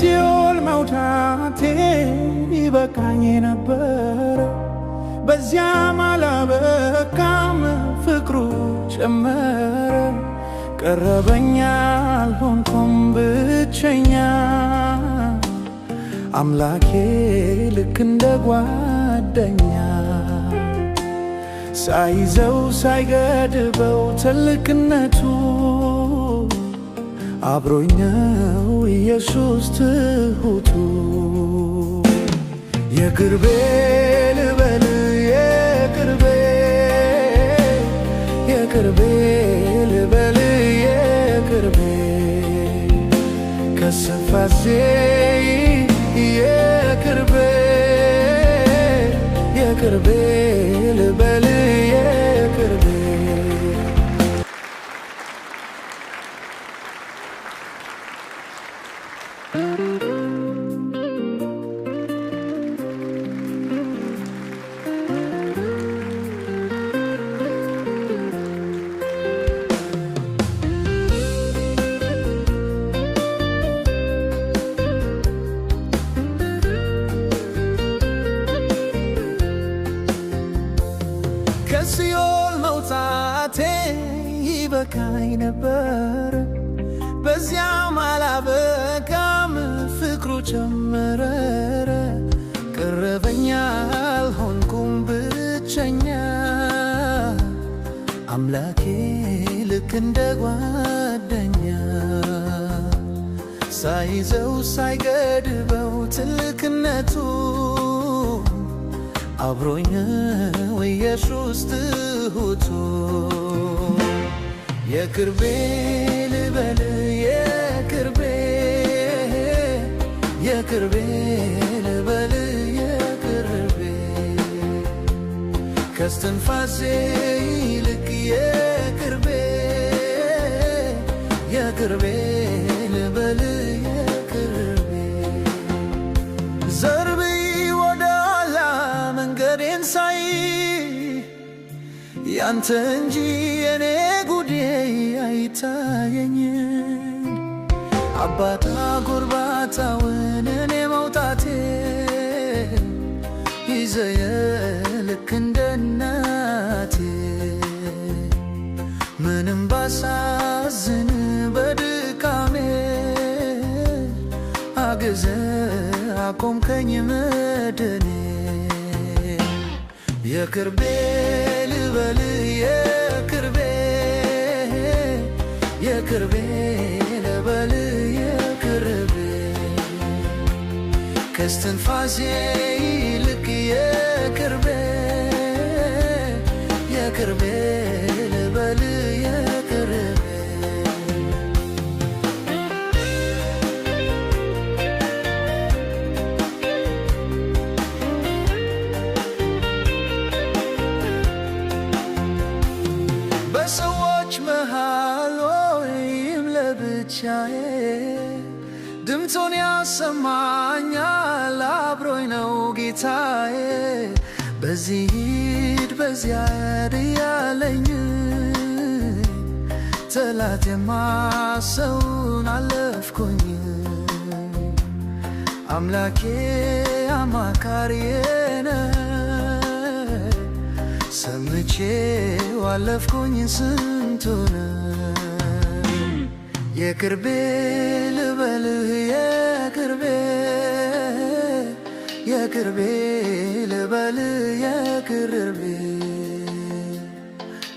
ከሲኦል መውጣቴ ይበቃኝ ነበር በዚያም አላበቃም ፍቅሩ ጨመረ ቀረበኝ አልሆንኩም ብቸኛ አምላኬ ልክ እንደ ጓደኛ ሳይዘው ሳይገድበው ትልቅነቱ አብሮኝ ነው ኢየሱስ ትሁቱ የቅርቤ ልበል የቅርቤ የቅርቤ ልበል የቅርቤ ከስፋሴ የቅርቤ የቅርቤ ልበል የቅርቤ ከሲኦል መውጣቴ ይበቃኝ ነበር በዚያም አላበቃም ፍቅሩ ጨመረ ቀረበኝ አልሆንኩም ብቸኛ አምላኬ ልክ እንደ ጓደኛ ሳይዘው ሳይገድበው ትልቅነቱ አብሮኝ ነው ኢየሱስ ትሁቱ የቅርቤ ልበል የቅርቤ የቅርቤ ልበል የቅርቤ ከስትንፋሴ ይልቅ የቅርቤ የቅርቤ ልበል የቅርቤ ዘርቢ ወደኋላ መንገዴን ሳይ ያንተ እንጂ የኔ ጉዴ አይታየኝ አባታ ጎርባታውን እኔ መውጣቴ ይዘየ ልክ እንደ እናቴ ምንም ባሳዝን በድካሜ አግዘ አቆምከኝ መድኔ የቅርቤ ልበል የቅርቤ የቅርቤ ልበል የቅርቤ ከስትንፋሴ ይልቅ የቅርቤ የቅርቤ ልበል የቅርቤ በሰዎች መሃል ወይም ለብቻዬ ድምፁን ያሰማኛል አብሮኝ ነው ጌታዬ በዚህ ሂድ በዚያ ሂድ እያለኝ ጠላት የማሰውን አለፍኩኝ አምላኬ አማካሪዬ ነህ ሰምቼ አለፍኩኝ ስንቱን የቅርቤ ልበልህ የቅርቤ የቅርቤ ልበልህ የቅርቤ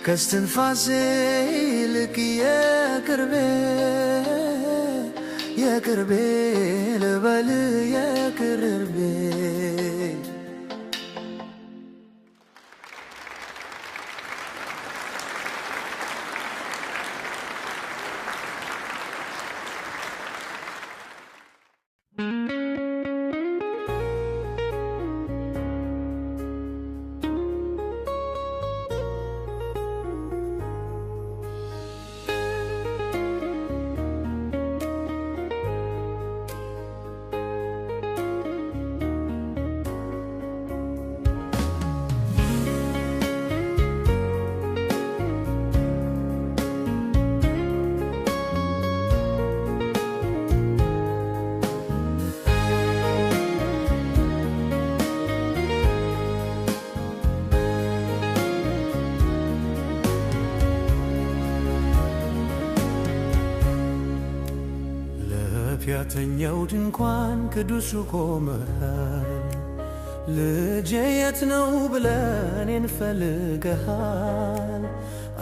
ከስትንፋሴ ይልቅ የቅርቤ የቅርቤ ልበልህ የቅርቤ ለኃጢአተኛው ድንኳን ቅዱሱ ቆመሃል። ልጄ የት ነው ብለህ እኔን ፈልገሃል።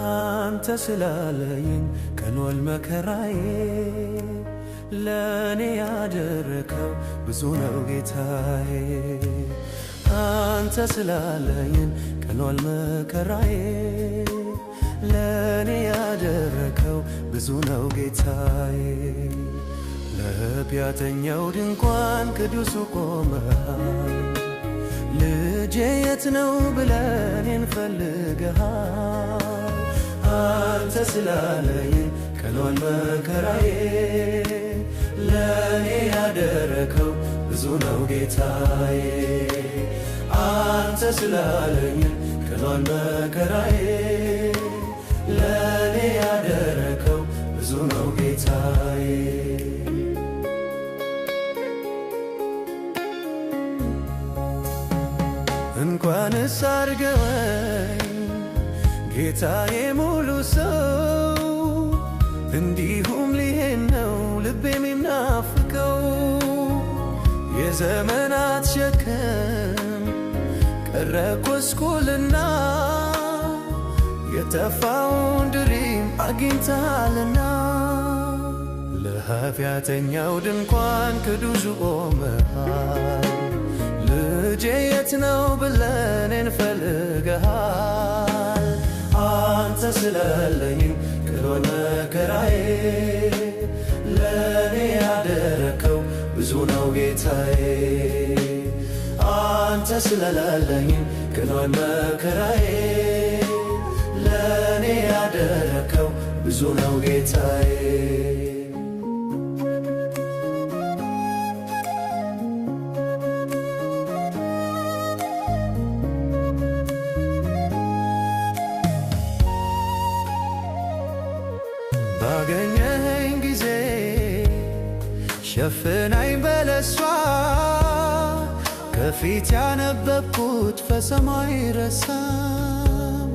አንተ ስላለኝ ቀኗል መከራዬ። ለእኔ ያደረከው ብዙ ነው ጌታዬ። አንተ ስላለኝ ቀኗል መከራዬ። ለእኔ ያደረከው ብዙ ነው ጌታዬ። ለኃጢአተኛው ድንኳን ቅዱሱ ቆመሃል። ልጄ የት ነው ብለህ እኔን ፈልገሃል። አንተ ስላለኝ ቀኗል መከራዬ። ለእኔ ያደረከው ብዙ ነው ጌታዬ። አንተ ስላለኝ ቀኗል መከራዬ። ለእኔ ያደረከው ብዙ ነው ጌታዬ። እንኳንስ አድርገኸኝ ጌታዬ ሙሉ ሰው፣ እንዲሁም ሊሄድ ነው ልቤም የሚናፍቀው። የዘመናት ሸክም ቀረ ጎስቁልና፣ የጠፋውን ድሪም አግኝተሃልና። ለኃጢአተኛው ድንኳን ቅዱሱ ቆመሃል። ልጄ የት ነው ብለህ እኔን ፈልገሃል። አንተ ስላለኝ ቀኗል መከራዬ። ለእኔ ያደረከው ብዙ ነው ጌታዬ። አንተ ስላለኝ ቀኗል መከራዬ። ለእኔ ያደረከው ብዙ ነው ጌታዬ። ባገኘኸኝ ጊዜ ሸፍናኝ በለሷ፣ ከፊት ያነበብኩት ፈጽሞ አይረሳም።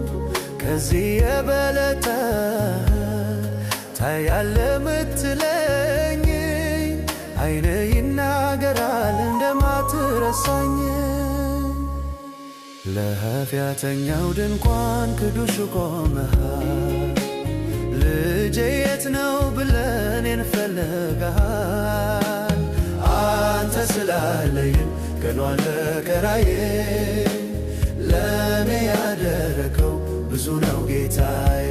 ከዚህ የበለጠ ታያለህ ምትለኝ፣ ዓይንህ ይናገራል እንደማትረሳኝ። ለኃጢአተኛው ድንኳን ቅዱሱ ቆመሃል። ልጄ የት ነው ብለህ እኔን ፈልገሃል። አንተ ስላለኝ ቀኗል መከራዬ። ለእኔ ያደረከው ብዙ ነው ጌታዬ።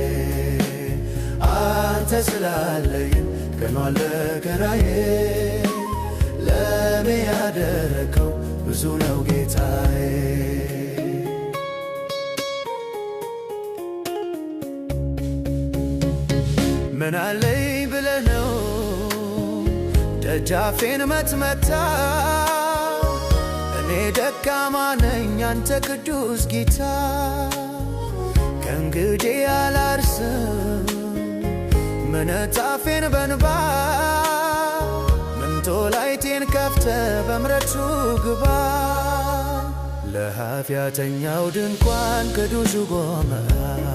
አንተ ስላለኝ ቀኗል መከራዬ። ለእኔ ያደረከው ብዙ ነው ጌታዬ። ምን አለኝ ብለህ ነው ደጃፌን መትመታ? እኔ ደካማ ነኝ አንተ ቅዱስ ጌታ። ከእንግዲህ አላርስም ምንጣፌን በእንባ፣ መንጦላይቴን ከፍተህ በምሕረቱ ግባ። ለኃጢአተኛው ድንኳን ቅዱሱ ቆመሃል።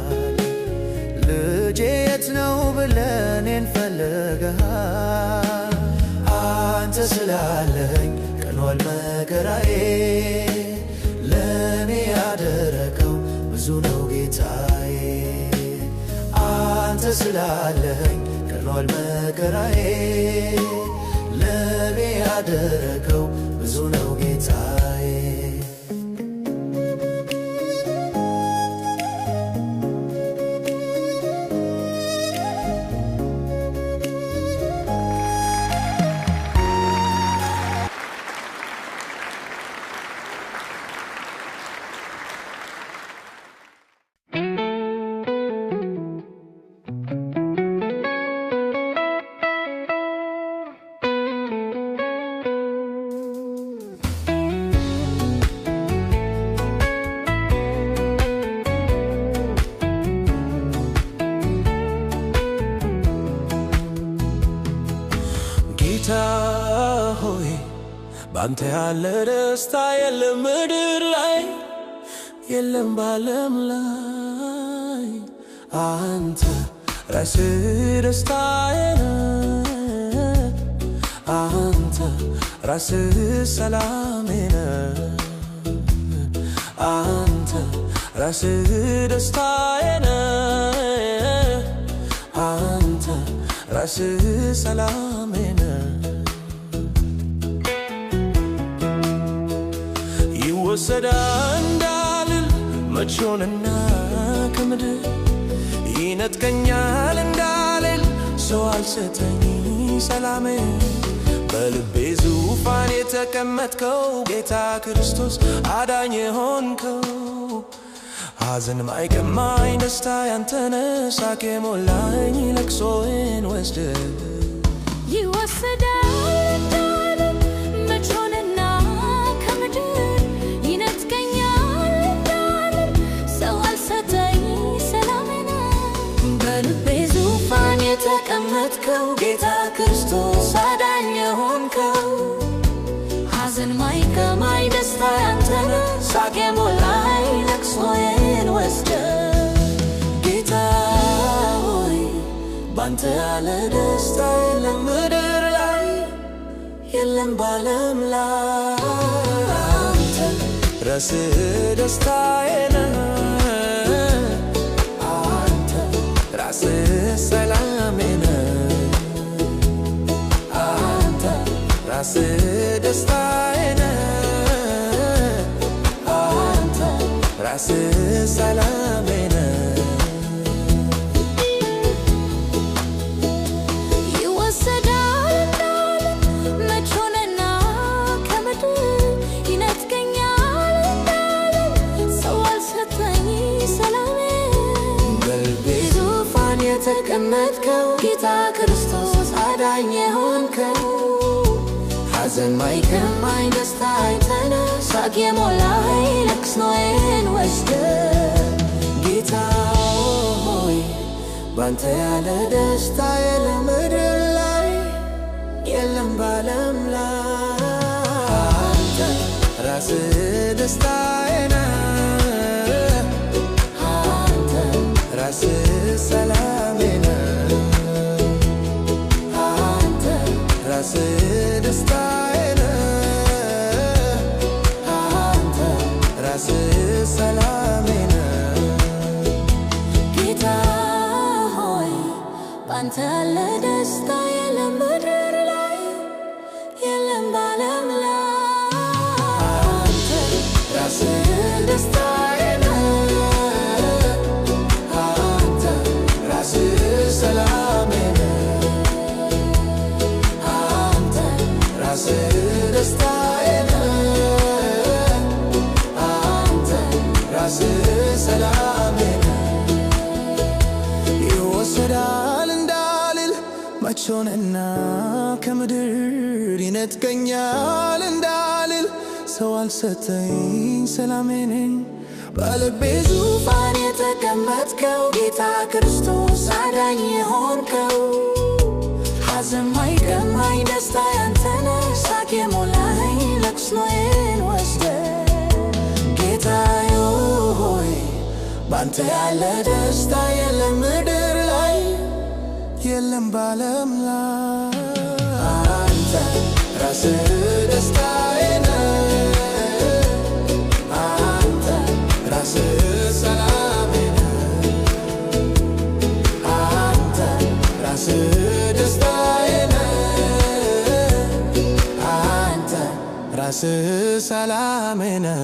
ልጄ የት ነው ብለህ እኔን ፈልገሃል። አንተ ስላለኝ ቀኗል መከራዬ። ለእኔ ያደረከው ብዙ ነው ጌታዬ። አንተ ስላለኝ ቀኗል መከራዬ። ለእኔ ያደረከው ብዙ ነው ጌታዬ። ጌታ ሆይ ባንተ ያለ ደስታ የለም ምድር ላይ የለም ባለም ላይ አንተ ራስህ ደስታዬ ነህ አንተ ራስህ ሰላሜ ነህ አንተ ራስህ ደስታዬ ነህ አንተ ራስህ ሰላሜ ነህ ይወሰዳል እንዳልል መች ሆነና ከምድር ይነጥቀኛል እንዳልል ሰው አልሰጠኝ ሰላሜ በልቤ ዙፋን የተቀመጥከው ጌታ ክርስቶስ አዳኝ የሆንከው ሐዘን ማይቀማኝ ደስታ ያንተነህ ሳቅ የሞላኝ ለቅሶዬን ወስደህ ይወሰዳል እንዳልል መች ሆነና ከምድር ይነጥቀኛል እንዳልል ሰው አልሰጠኝ ሰላሜን በልቤ ዙፋን የተቀመጥከው ጌታ ክርስቶስ አዳኝ የሆንከው ሐዘን ማይቀማኝ ደስታ ያንተነህ ሳቅ የሞላኝ ለቅሶዬን ወስደህ ጌታ ሆይ ባንተ ያለ ደስታ የለም ምድር ላይ የለም በዓለም ላይ አንተ ራስህ ደስታዬ ነህ አንተ ራስህ ሰላሜ ነህ አንተ ራስህ ደስታዬ ነህ አንተ ራስህ ሰላሜ ነህ ይወሰዳል እንዳልል መች ሆነና ከምድር ይነጥቀኛል እንዳልል ሰው አልሰጠኝ ሰላሜን በልቤ ዙፋን የተቀመጥከው ጌታ ክርስቶስ አዳኝ የሆንከው ሐዘን ማይቀማኝ ደስታ ያንተነህ ሳቅ የሞላኝ ለቅሶዬን ወስደህ ጌታ ሆይ ባንተ ያለ ደስታ የለም ምድር ላይ የለም በዓለም ላይ አንተ ራስህ ደስታዬ ነህ አንተ ራስህ ሰላሜ ነህ አንተ ራስህ ደስታዬ ነህ አንተ ራስህ ሰላሜ ነህ ጌታ ሆይ ባንተ ያለ ደስታ የለም ምድር ላይ የለም በዓለም ላይ አንተ ራስህ ደስታዬ ነህ አንተ ራስህ ሰላሜ ነህ አንተ ራስህ ደስታዬ ነህ አንተ ራስህ ሰላሜ ነህ ይወሰዳል እንዳልል መች ሆነና ከምድር ይነጥቀኛል እንዳልል ሰው አልሰጠኝ ሰላሜን በልቤ ዙፋን የተቀመጥከው ጌታ ክርስቶስ አዳኝ የሆንከው ሐዘን ማይቀማኝ ደስታ ያንተነህ ሳቅ የሞላኝ ለቅሶዬን ወስደህ ጌታዬ ሆይ ባንተ ያለ ደስታ የለም ምድር ላይ የለም በዓለም ላይ አንተ ራስህ ደስታዬ ነህ አንተ ራስህ ሰላሜ ነህ አንተ ራስህ ደስታዬ ነህ አንተ ራስህ ሰላሜ ነህ